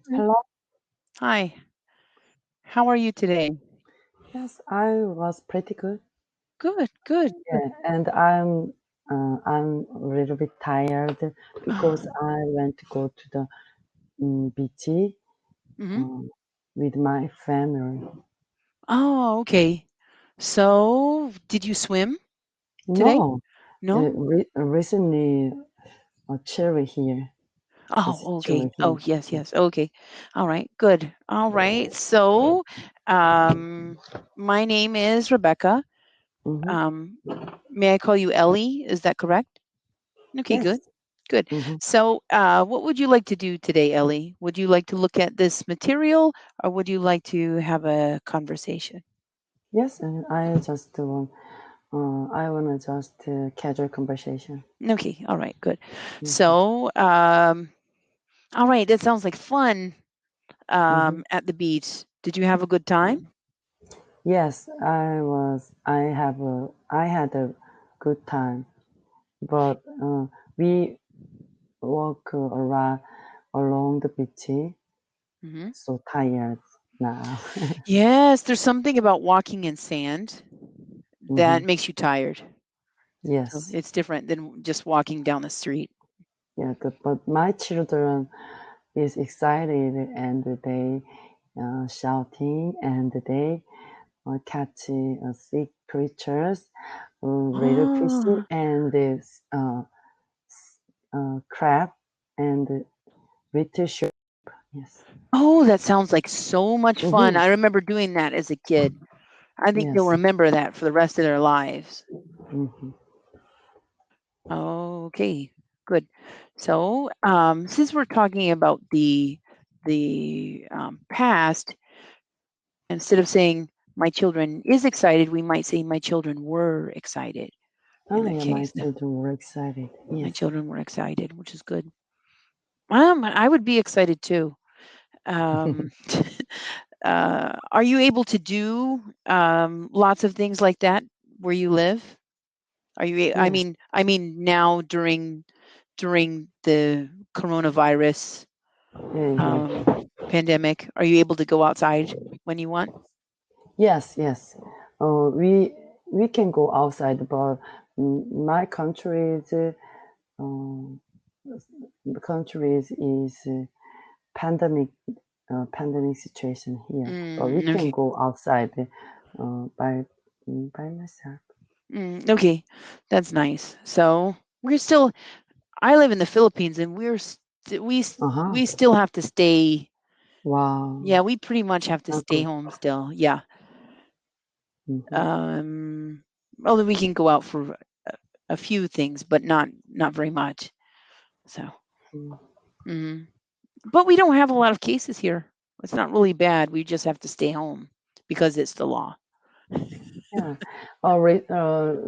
Hi. Hello. Hi. How are you today? Yes, I was pretty good. Good, good, good. Yeah, and I'm a little bit tired because I went to go to the beach hmm um, with my family. Oh, okay. So, did you swim today? No, No? recently cherry here. It's Oh, okay. cherry Oh, here. yes, yes. Okay. All right. Good. All right. So, um, my name is Rebecca. Mm-hmm. Um, may I call you Ellie? Is that correct? Okay, Yes. good. Good. Mm-hmm. So, what would you like to do today, Ellie? Would you like to look at this material or would you like to have a conversation? Yes, and I wanna just casual conversation. Okay, all right, good. Mm-hmm. So, all right, that sounds like fun Mm-hmm. at the beach. Did you have a good time? Yes, I had a good time, but we walk around along the beach. hmm So tired now. Yes, there's something about walking in sand that hmm makes you tired. So Yes, it's different than just walking down the street. yeah, good. But my children is excited and they shouting and they catch sea creatures, little fishy Oh, and this crab and little shrimp. Yes. oh, that sounds like so much fun. Mm-hmm. I remember doing that as a kid. I think they'll Yes. remember that for the rest of their lives. Mm-hmm. Okay, good. So, since we're talking about the past, instead of saying my children is excited, we might say my children were excited. In Oh that yeah, my case, children were excited. my Yes. children were excited, which is good. I would be excited too. Um, are you able to do lots of things like that where you live? Are you? Yes. I mean, now during the coronavirus Yeah, yeah. pandemic, are you able to go outside when you want? Yes, yes. We can go outside, but my um, country is pandemic pandemic situation here, but we can Okay. go outside by by myself. Okay, that's nice. So we're still. I live in the Philippines, and Uh huh. we still have to stay. Wow. Yeah, we pretty much have to Not stay good. home still. Yeah. Mm-hmm. Um, Although we can go out for a few things, but not very much. So, mhm. But we don't have a lot of cases here. It's not really bad. We just have to stay home because it's the law. Yeah.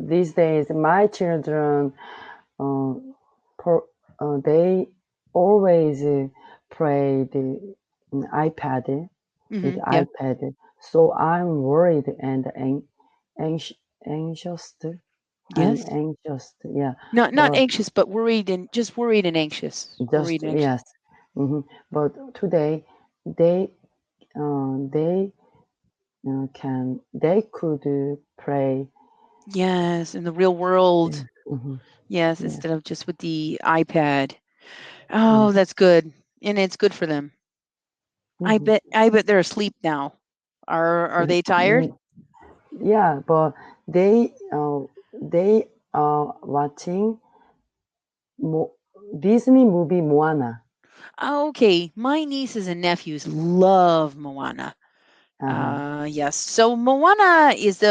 These days, my children, uh, they always play the iPad with Yeah. iPad. So I'm worried and anx- anxious. I'm Yes. anxious. Yeah, Not but anxious, but worried and just worried and anxious. just Worried and anxious. yes. But today, they they they could play. Yes, in the real world. hmm Yes, Yes. instead of just with the iPad. Yes. Oh, that's good. And it's good for them. hmm I bet they're asleep now. Are they tired? Yeah, but they are watching Mo- Disney movie Moana. Okay, my nieces and nephews love Moana. Uh-huh. Yes. So Moana is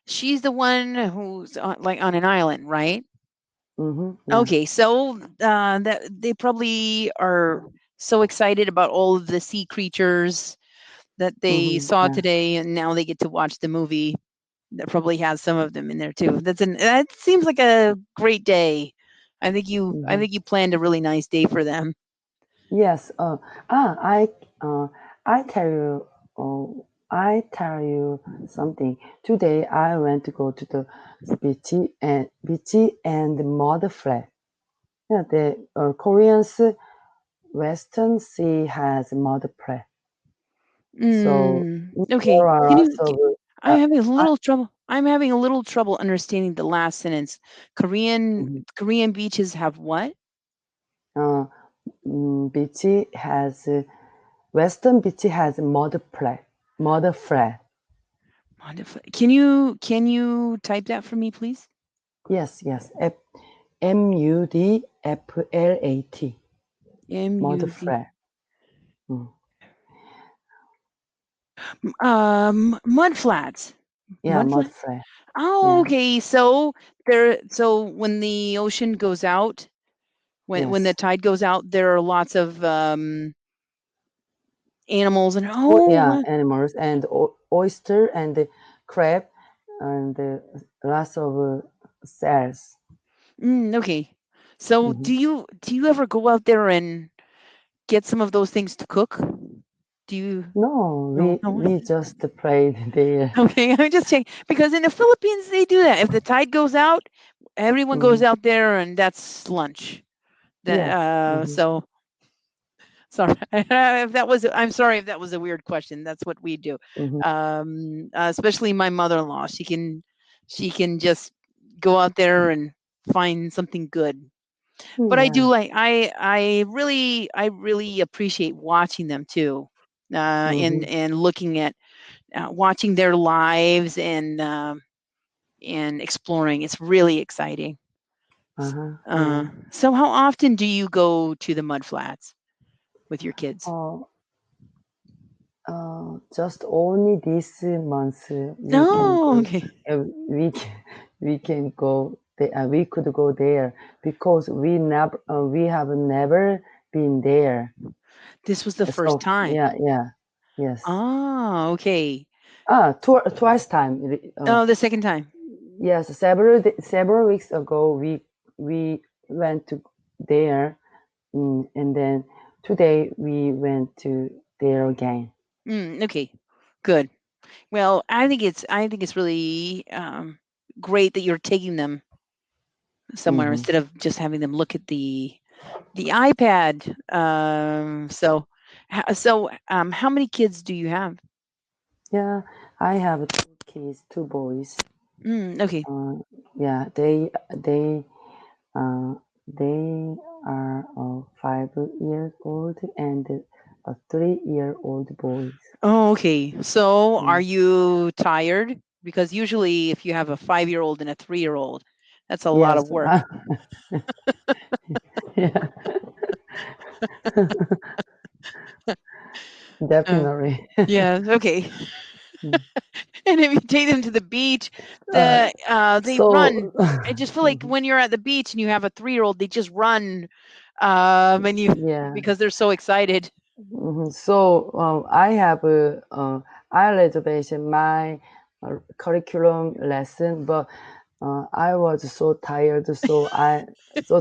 she's the one who's like on an island, right? Yes. Okay, so that they probably are so excited about all of the sea creatures that they saw Yeah. today, and now they get to watch the movie that probably has some of them in there too. That seems like a great day. I hmm think you planned a really nice day for them. Yes. Ah, uh, I tell you, I tell you something. Today I went to go to the beach and mud flat. Yeah, the Koreans Western Sea has mud flat. So Okay. there are Can lots you? of I'm having a I, little trouble. I'm having a little trouble understanding the last sentence. mhm. Korean beaches have what? uh, beach has Western beach has mud flat. Can you type that for me, please? Yes, yes. MUDFLAT. Mud MUD. flat. Mm. Mud flats. Yeah, Mud mud flat. flat. Oh, Yeah. okay. So when the ocean goes out, when the Yes. tide goes out, there are lots of animals and Oh, yeah, oh, animals and oyster and crab and lots of cells. okay. So Hmm. do you ever go out there and get some of those things to cook? Do you? No, No, we no. we just played there. Okay, I'm just saying because in the Philippines they do that. If the tide goes out, everyone goes Hmm. out there and that's lunch. That Yes. Hmm. so sorry if that was. I'm sorry if that was a weird question. That's what we do. Hmm. Especially my mother-in-law. She can just go out there and find something good. But I do Yeah. like I really appreciate watching them too, Hmm. and looking at watching their lives and exploring. It's really exciting. Uh-huh. Yeah. So how often do you go to the mud flats with your kids? Uh, just only this month we can Oh, go. okay. We can, we can go. We could go there because we have never been there. This was the first So time. yeah, yeah, yes. Ah, okay. Twice time. Oh, the second time. Yes, several weeks ago we went to there, and then today we went to there again. Okay, good. Well, I think it's really great that you're taking them somewhere Hmm. instead of just having them look at the iPad. How many kids do you have? Yeah, I have two kids, two boys. Okay. Uh, yeah, uh, they are 5 years old and a 3-year-old boys. Oh, okay. So, are Mm. you tired? Because usually, if you have a 5-year-old and a 3-year-old, that's a lot of Yes, work. yeah, Uh, definitely. yeah. Okay. Mm. And if you take them to the beach, Uh, they run. so, I just feel like Mhm. when you're at the beach and you have a 3-year-old, they just run, and you Yeah. because they're so excited. So I have I reservation my curriculum lesson, but I was so tired, so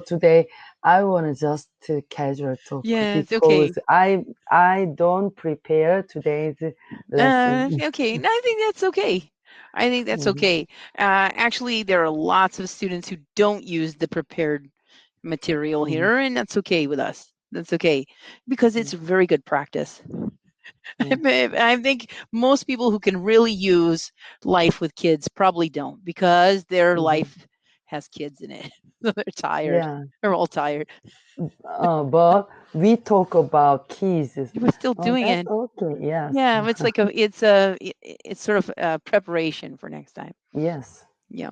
today I want to just casual talk Yeah, it's okay. because I don't prepare today's lesson. Okay, no, I think that's okay. I think that's Mhm, okay. Actually, there are lots of students who don't use the prepared material mhm, here, and that's okay with us. That's okay because it's mhm. very good practice. Yes. I think most people who can really use life with kids probably don't because their Hmm. life has kids in it. So they're tired. Yeah. They're all tired. But we talk about keys. We're still Oh, doing that's it. okay. Yes. Yeah, it's sort of a preparation for next time. Yes. Yeah.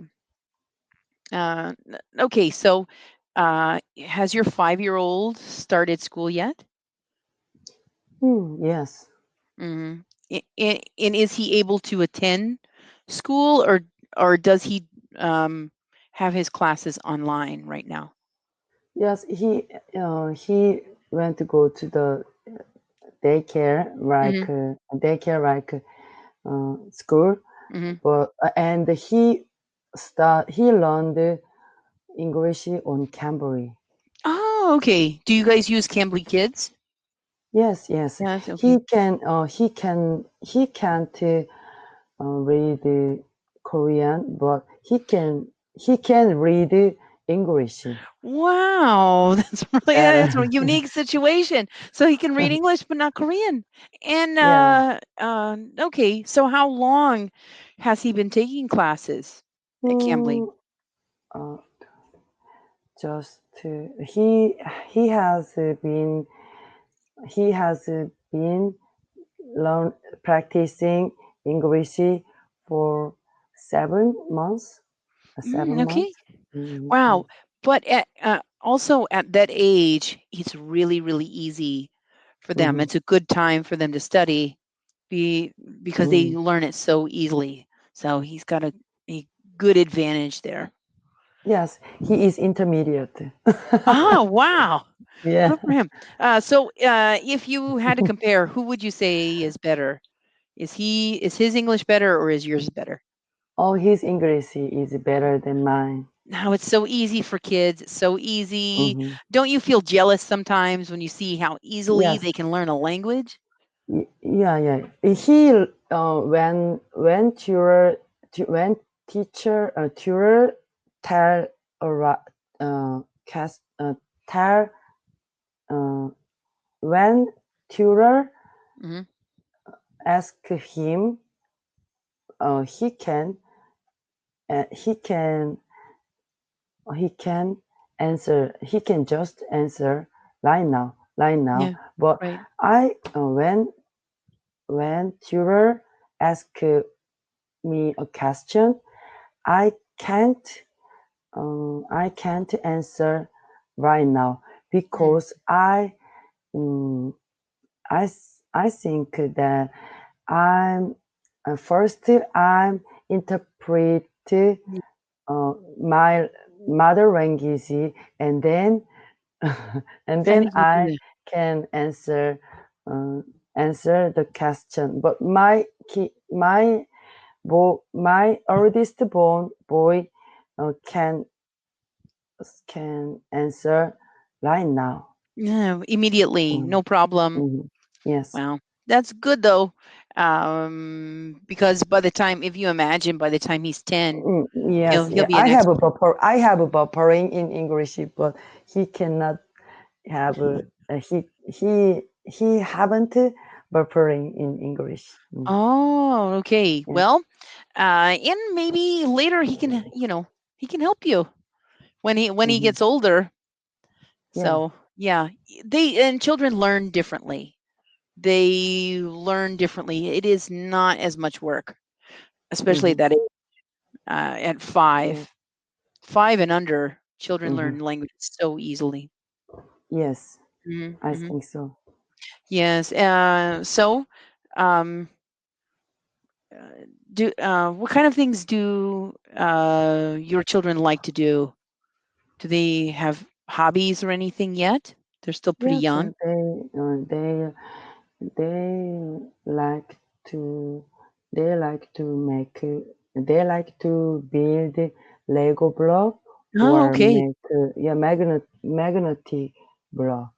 Okay, so has your 5-year-old started school yet? Yes. Hmm. And is he able to attend school, or does he um, have his classes online right now? Yes. He went to go to the Hmm. daycare like school, Hmm. but and he learned English on cambly. Oh, okay. Do you guys use Cambly Kids? Yes, yes. Yes. Okay. He can't read Korean, but he can read English. Wow, that's a And unique situation. So he can read English but not Korean. And yeah, okay, so how long has he been taking classes at cambly? mm, uh, just he has been he has been learn practicing English for 7 months. Mm, Seven okay. months. Mm, Wow. yes. But also at that age, it's really, really easy for them. Mm-hmm. It's a good time for them to study be because they Mm. learn it so easily. So he's got a good advantage there. Yes, he is intermediate. Ah, wow. Yeah. Good for him. If you had to compare, who would you say is better? Is his English better or is yours better? Oh, his English is better than mine. Now it's so easy for kids. It's so easy. Hmm. Don't you feel jealous sometimes when you see how easily Yes. they can learn a language? Yeah, yeah. He when when teacher tutor tell cast tell uh, when tutor Hmm. ask him, he can uh, he can he can he can just answer right now. Yeah. But Right. I when tutor ask me a question, I can't I can't answer right now Mm. because um, I think that I'm first I'm interpret my mother language, and then and I then think you do I that. can uh, answer the question. But my oldest born boy can answer right now. No, immediately, Mm, no problem. mhm. Yes. Wow, that's good though, because by the time, if you imagine, by the time he's 10, Yes, he'll yeah. be an expert. I have a buffering in English, but he cannot have he haven't buffering in English. Mm, Oh, okay. yeah. Well, and maybe later he can help you when he Hmm. gets older. Yeah. So yeah, they and children learn differently. They learn differently. It is not as much work, especially at Hmm. that age. At five, Yeah. 5 and under, children Hmm. learn languages so easily. Yes, Hmm. I Hmm. think so. Yes. Um, do what kind of things do your children like to do? Do they have hobbies or anything yet? They're still pretty Yes, young. they like to make they like to build Lego block Oh, or okay. make magnetic block.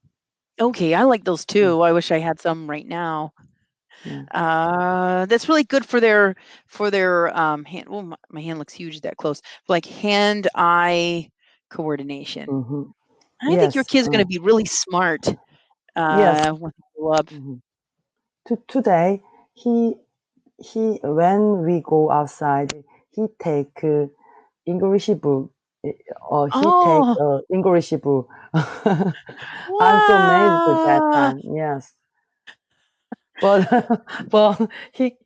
Okay, I like those Mm, too. I wish I had some right now. yeah. That's really good for their hand. Well, my hand looks huge that close. Like hand-eye coordination. Hmm. I think your Yes. kid's going to be really smart Yes. when they grow up. Hmm. Today he when we go outside, he take English book, or he take Oh, English book. I'm so amazed at that wow! time. Yes, but but he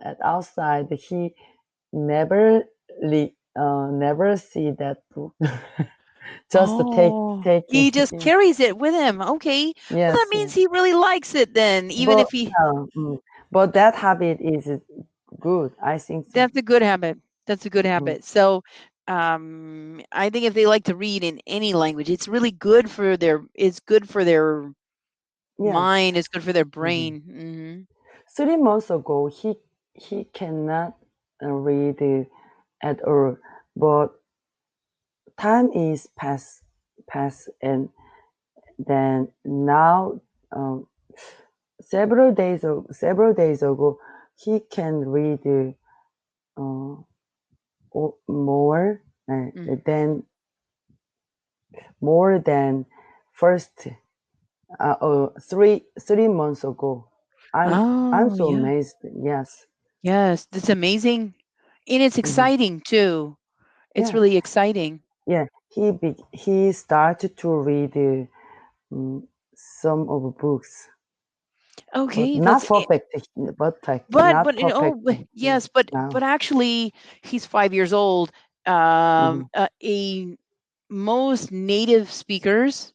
at outside he never never see that book. Just to Oh, taking. he just Yeah. carries it with him. Okay, well that Yes, means yes. he really likes it then. Even But if he, yeah, but that habit is good. I think so. that's a good habit. That's a good Mhm. habit. So, I think if they like to read in any language, it's really good for their. It's good for their Yes. mind. It's good for their Mhm. brain. Hmm. 3 months ago, he cannot read at all, but time is pass, and then now um, several days ago, he can read uh, more. Mm. then more than first 3 months ago. I'm Oh, so yeah. amazed. Yes. Yes, that's amazing. And it's Hmm. exciting too. It's Yeah, really exciting. yeah. He started to read mm, some of books, but Okay, not that's perfect. but Not oh perfect yes, but now. actually he's 5 years old. Hmm. A most native speakers,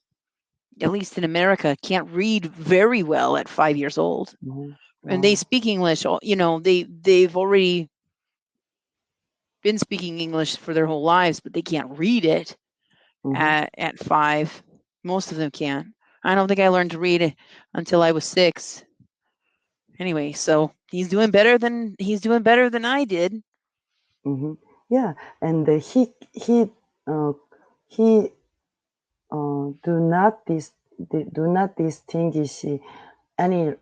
at least in America, can't read very well at 5 years old, Hmm. and they Wow. speak English. They've already been speaking English for their whole lives, but they can't read it Hmm. at 5. Most of them can't. I don't think I learned to read until I was 6. Anyway, so he's doing better than I did. Hmm. Yeah, and uh, he do not distinguish any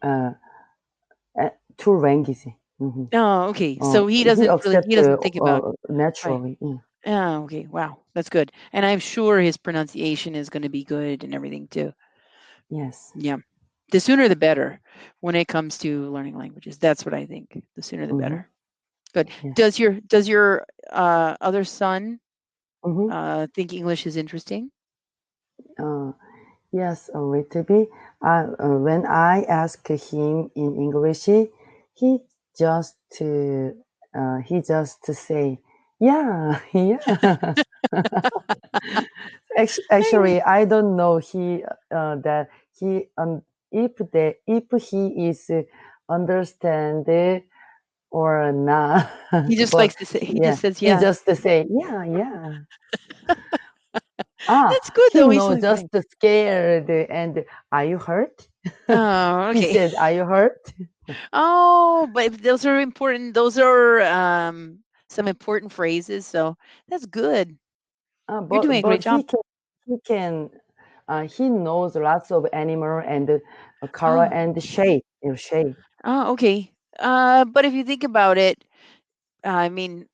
two languages. Hmm. Oh, okay. So He he accept doesn't think about right. naturally. Yeah. Oh, okay. Wow, that's good. And I'm sure his pronunciation is going to be good and everything too. Yes. Yeah. The sooner the better when it comes to learning languages. That's what I think. The sooner the Hmm. better. Good. Yes. Does your other son Hmm. think English is interesting? Uh, yes, a little bit. When I ask him in English, he just he just say, yeah, yeah. Actually, I don't know that he if he is understand it or not. He just But likes to say. He yeah, just says, he "Yeah." just say, yeah, yeah. That's good He though. He's know really just funny. scared and are you hurt? Oh, He okay. said, are you hurt? Oh, but those are important. Those are some important phrases. So that's good. You're doing a But great job. he can he knows lots of animal and color Oh, and shape. Shape. okay. But if you think about it, I mean,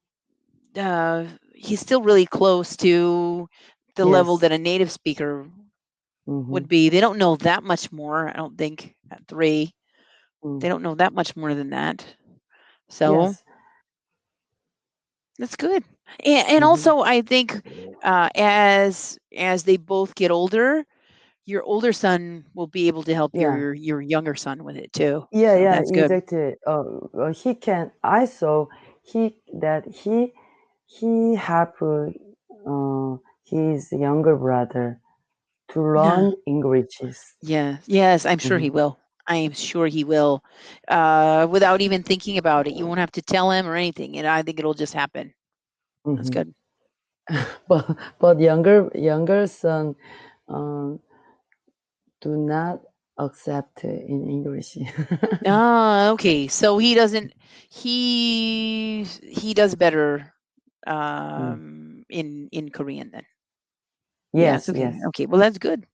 uh, he's still really close to the level Yes. that a native speaker Mm-hmm. would be. They don't know that much more. I don't think at 3. Mm. They don't know that much more than that. So Yes. that's good. And Mm-hmm. also, I think as they both get older, your older son will be able to help Yeah. your younger son with it too. Yeah, So yeah, that's good. exactly. He can. I saw he help his younger brother to Yeah. learn Englishes. Yeah. Yes, I'm sure Mm-hmm. he will. I am sure he will. Without even thinking about it. You won't have to tell him or anything. And I think it'll just happen. That's Mm-hmm. good. But younger son uh, do not accept in English. Ah, okay. So he does better Mm. in Korean then. Yes, Yes, okay. yes. Okay. Well, that's good.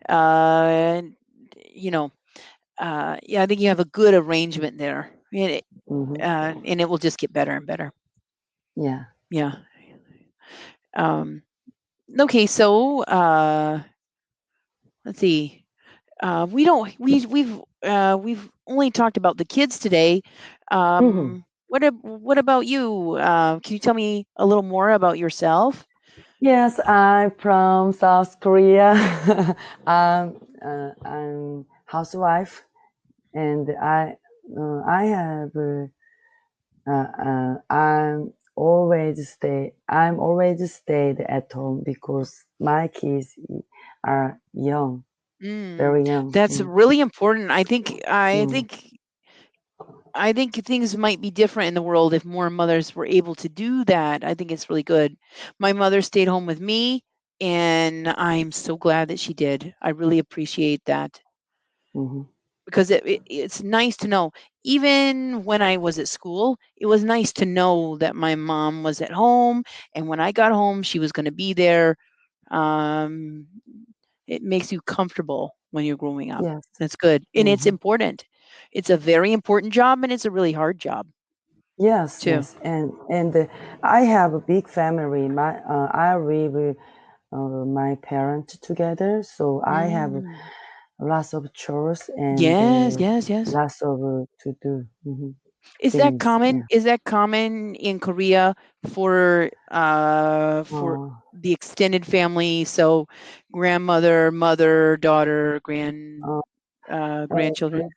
Uh you know, yeah, I think you have a good arrangement there. Mm-hmm. And it will just get better and better. Yeah. Yeah. Um okay, so let's see. We don't we've only talked about the kids today. Mm-hmm. What about you? Can you tell me a little more about yourself? Yes, I'm from South Korea. I'm housewife, and I have I'm always stayed at home because my kids are young, Mm, very young. that's Mm, really important. I think mm, I think things might be different in the world if more mothers were able to do that. I think it's really good. My mother stayed home with me, and I'm so glad that she did. I really appreciate that mhm, because it's nice to know. Even when I was at school, it was nice to know that my mom was at home, and when I got home, she was going to be there. Um, it makes you comfortable when you're growing up. yes. That's good, and it's Mhm, important. It's a very important job, and it's a really hard job. Yes, too. yes, and I have a big family. I live with my parents together, so I have Mm. lots of chores and Yes, yes, yes. lots of to do Is that things. common? Yeah. Is that common in Korea for Uh, the extended family? So grandmother, mother, daughter, uh, yes, grandchildren?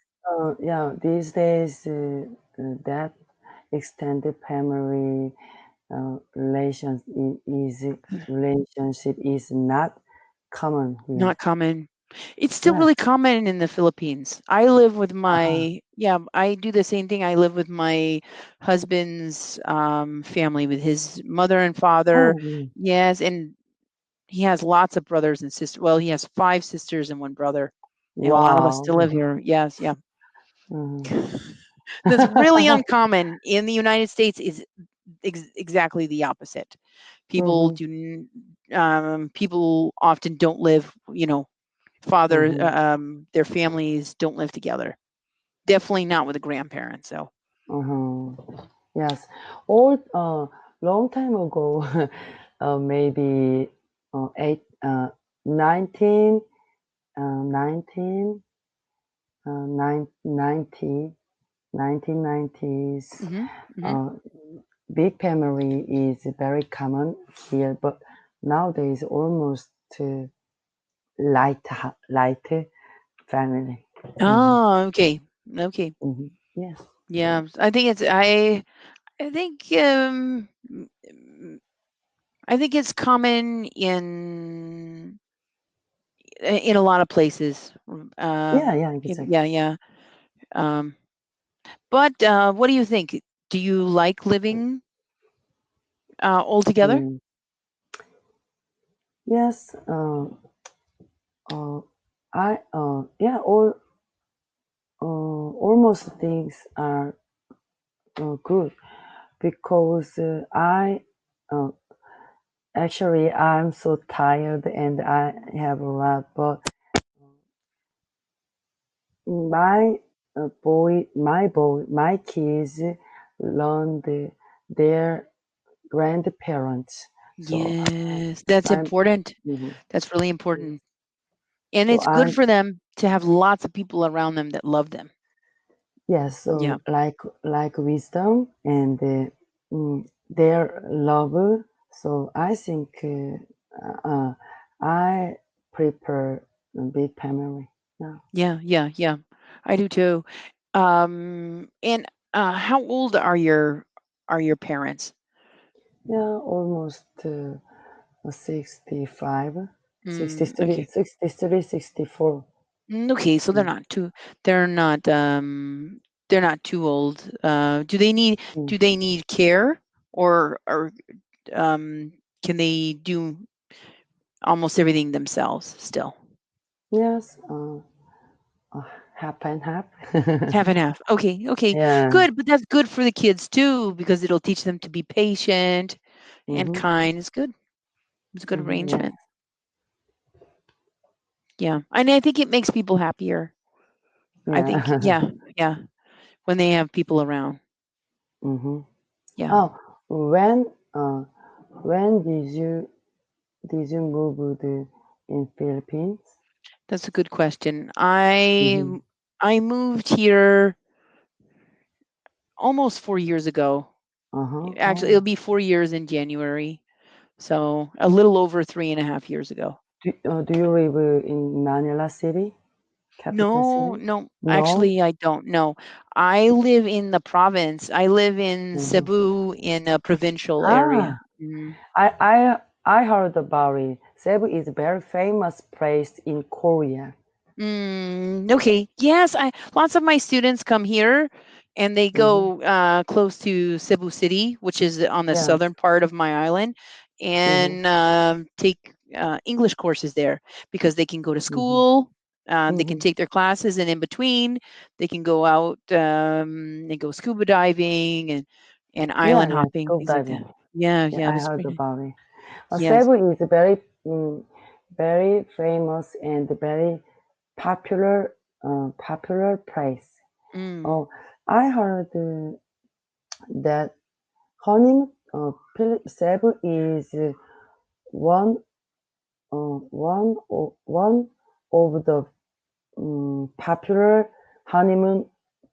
yeah. These days, that extended family relationship is not common here. Not common. It's still Yes. really common in the Philippines. I live with Uh, my yeah, I do the same thing. I live with my husband's family with his mother and father. oh, really? Yes, and he has lots of brothers and sisters. Well, he has 5 sisters and 1 brother. And a lot of us Wow. still live here. Yes, yeah. Mhm. That's really uncommon in the United States is exactly the opposite. Mhm. People often don't live, father Mhm. their families don't live together. Definitely not with a grandparent. So Uh-huh. Yes. Or long time ago, maybe eight, 19, 19, 90, 1990s. hmm hmm Uh, Big family is very common here, but nowadays almost light family. Hmm. oh, okay, okay, Hmm. Yes. yeah, I think I think I think it's common in a lot of places. Yeah, yeah, exactly. Yeah, yeah. Um, but what do you think? Do you like living all together? Mm. Yes. Uh, yeah, almost things are good because uh, actually I'm so tired and I have a lot, but my kids learn their grandparents. So Yes, that's I'm, important. mhm. That's really important. And So it's good I'm, for them to have lots of people around them that love them. yes, Yeah. so like wisdom and their love. So I think I prefer a big family. Yeah, Yeah, yeah, yeah. I do too. And how old are your parents? yeah, almost 65, Okay. 64. Okay, so Mm, they're not they're not too old. mm. Do they need care or um can they do almost everything themselves still? Yes, half and half. Half and half. Okay, okay. Yeah. Good, but that's good for the kids too because it'll teach them to be patient and Mm-hmm. kind. It's good. It's a good Mm-hmm. Yeah. arrangement. Yeah. And I think it makes people happier. I think, Yeah. yeah, yeah, when they have people around. Mm-hmm. Yeah, Oh, when uh when did you move in Philippines? that's a good question. Mm-hmm. I moved here almost 4 years ago. Uh-huh. Actually, it'll Oh. be 4 years in January. So a little over 3.5 years ago. Do you live in Manila City, capital No, city? no, No. actually, I don't know. I live in the province. I live in Mm-hmm. Cebu in a provincial area. Ah, Mhm. I heard about it. Cebu is a very famous place in Korea. Okay. Yes, I lots of my students come here and they Mm-hmm. go close to Cebu City, which is on the Yes. southern part of my island, Mm-hmm. and take English courses there because they can go to Mm-hmm. school, they can Mm-hmm. take their classes, and in between, they can go out and go scuba diving and Yeah, island yeah, hopping, scuba things like that. diving. Yeah, Yeah, yeah, I that's heard pretty. about it. Yes. Cebu is very famous and very popular place. Mm. Oh, I heard that honeymoon Cebu is one one of the popular honeymoon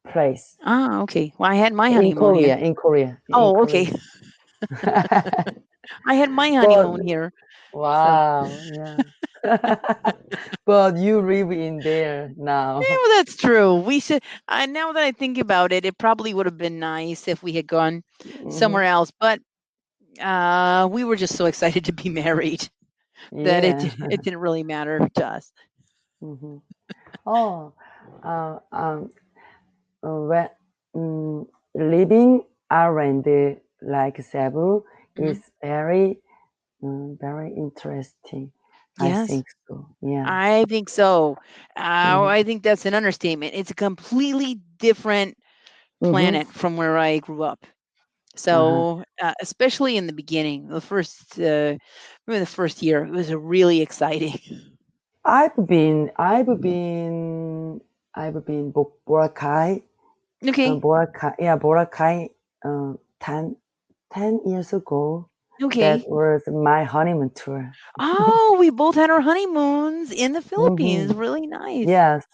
place Ah, okay. Well, I had my in honeymoon here. Korea. In Korea, in Oh, okay. Korea. I had my But honeymoon here. So, wow, yeah. But you live in there yeah, now. well, that's true. We should. Now that I think about it, it probably would have been nice if we had gone Hmm. somewhere else. But we were just so excited to be married that Yeah. it didn't really matter to us. Hmm. Oh, uh, um, when living around like Cebu is Mhm. very interesting. I Yes, think so. Yeah. I think so. Mm-hmm. I think that's an understatement. It's a completely different Mm-hmm. planet from where I grew up. Uh-huh. So, especially in the beginning, maybe the first year, it was really exciting. I've been Boracay, Okay, Boracay, uh, 10, 10 years ago. That okay. was my honeymoon tour. Oh, we both had our honeymoons in the Philippines. Hmm. Really nice. Yes,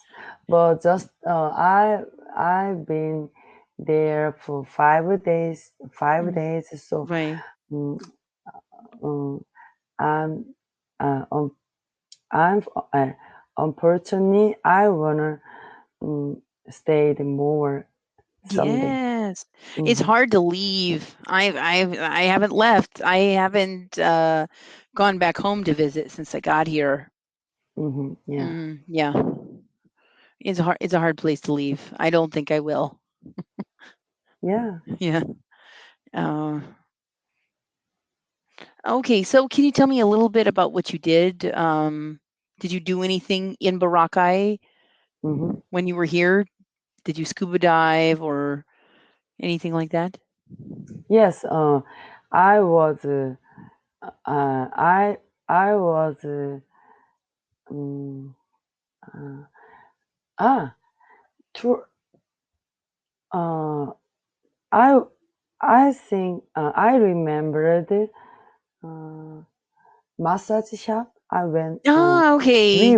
but just I've been there for 5 days. Five Mm, days. So right. mm, um, I'm uh, um, I'm uh, unfortunately I wanna um, stay more someday. Yes. It's Hmm. hard to leave. I haven't left. I haven't gone back home to visit since I got here. Hmm. Yeah. Yeah. It's a hard place to leave. I don't think I will. Yeah. Yeah. Uh, okay, so can you tell me a little bit about what you did? Did you do anything in Boracay Hmm. when you were here? Did you scuba dive or anything like that? Yes. I was. I was. Um, uh, ah. Tour. Uh. I. I think. I remembered. Uh, massage shop. I went. Ah, We okay.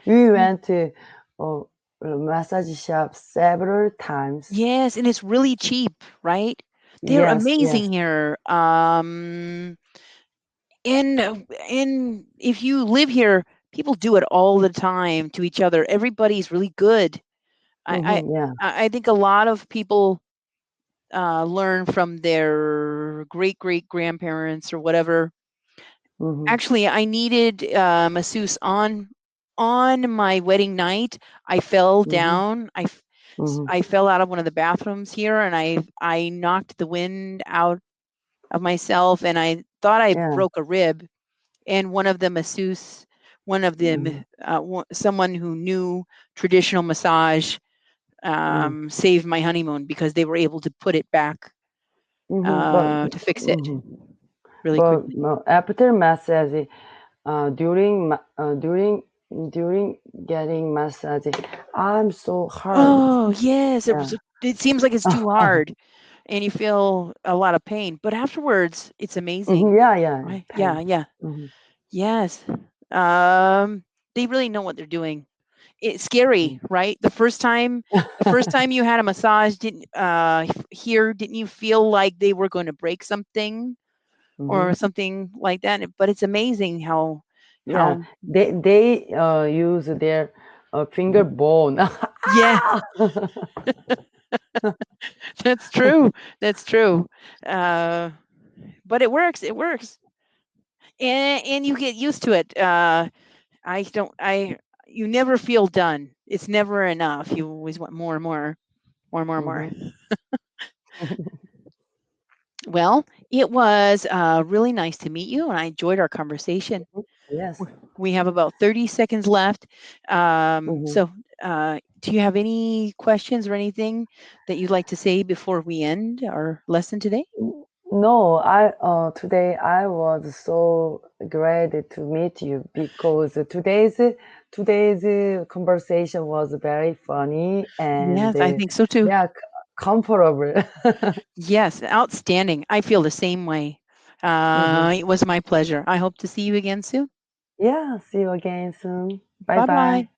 we Mm, went to uh, massage shop several times. yes, and it's really cheap, right? They're Yes. Yes. amazing here. And if you live here, people do it all the time to each other. Everybody's really good. I Hmm. Yeah. I think a lot of people learn from their great grandparents or whatever. Hmm. Actually, I needed masseuse on my wedding night. I fell Hmm. down. Hmm. I fell out of one of the bathrooms here, and I knocked the wind out of myself, and I thought I Yeah. broke a rib. And one of the masseuse, one of Hmm. the someone who knew traditional massage Hmm. saved my honeymoon because they were able to put it back Hmm. But. to fix it Hmm. really But quickly. after massage, during getting massage, I'm so hurt. Oh yes, Yeah. it seems like it's too hard, and you feel a lot of pain, but afterwards it's amazing, Mhm, yeah, yeah, right? Yeah, pain. yeah, Hmm. yes. Um, they really know what they're doing. It's scary, right? The first time you had a massage, didn't here, didn't you feel like they were going to break something Hmm. or something like that? But it's amazing Yeah, how they use their finger bone. yeah, Ah! that's true. That's true. Uh, but it works. It works, and you get used to it. I don't. I You never feel done. It's never enough. You always want more and more, more and more and more. Hmm. Well, it was really nice to meet you, and I enjoyed our conversation. Yes. We have about 30 seconds left. Hmm. Do you have any questions or anything that you'd like to say before we end our lesson today? No, I today I was so glad to meet you because today's conversation was very funny and Yes, I think so too. yeah, comfortable. Yes, outstanding. I feel the same way. Mhm. It was my pleasure. I hope to see you again soon. Yeah, see you again soon. Bye Bye bye. bye.